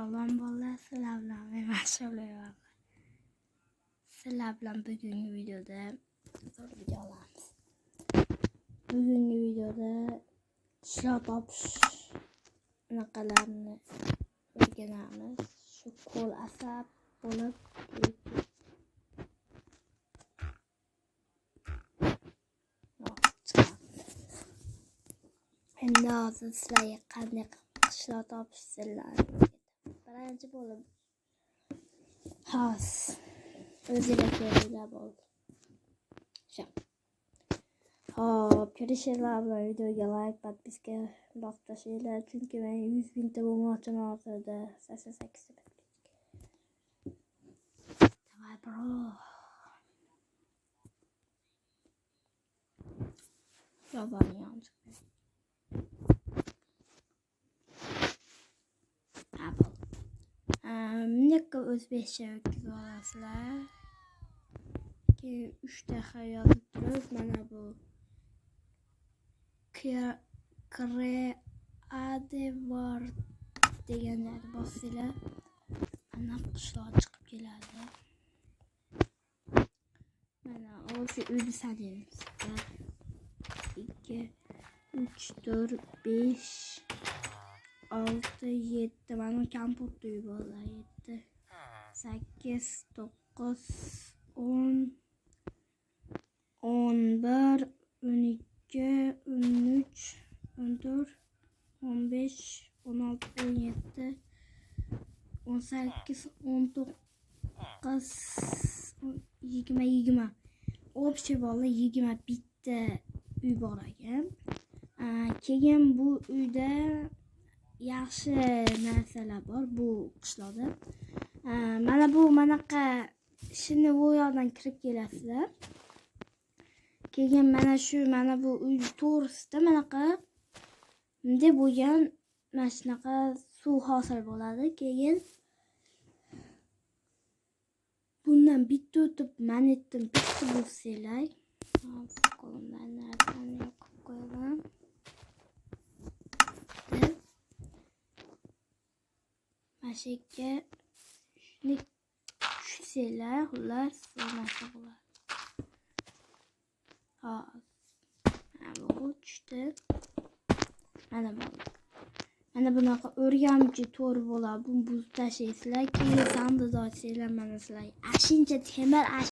Salom bolalar, sizlar bilan men mashg'ulayapman. Sizlar bilan bugungi videoda video olamiz. Bugungi videoda ishlar topish anaqalarini o'rganamiz. Shu qo'l asab bo'lib endi hozir sizlarga qanday ishlar topish sirlarini birinchi bo'lib xos o'ziga ko'ringlar bo'ldi. Hop, ko'rishinglar bilan videoga like, podpiska bosib tashlaylar, chunki men 100 mingta bo'lmoqchiman hozirda 88 ta. Давай, bro. Yollanıyorum. Minekka o'zbekcha o'qiy olasizlar. 3 daqiqa yozib turib, mana bu kreadevor deganlarni bossanglar, mana qushlar chiqib keladi. Mana o'sha uyni sanaymiz. 2 3 4 5 6 7 mana kompot uyi bolalar 7 8 9 10 11 12 13 14 15 16 17 18 19 20 общий bolalar 20 bitta uy bor ekan. Keyin bu uyda yaxshi narsalar bor bu qishloqda. Mana bu manaqa ishini bu yoqdan kirib kelasizlar. Keyin mana bu uy to'g'risida manaqa bunday bo'lgan mana shunaqa suv hosil bo'ladi. Keyin bundan bitta o'tib manetdan bitta bo'lsanglar, qo'limdan narsani yoqib qo'yaman. Mashaka shuni tushsanglar, xullas narsa bo'ladi. Bu tushdi. Mana bunaqa o'rgamchi to'r bo'ladi. Buni buzib tashlaysizlar, keyin sandiq ochsanglar, mana sizlar ashuncha temir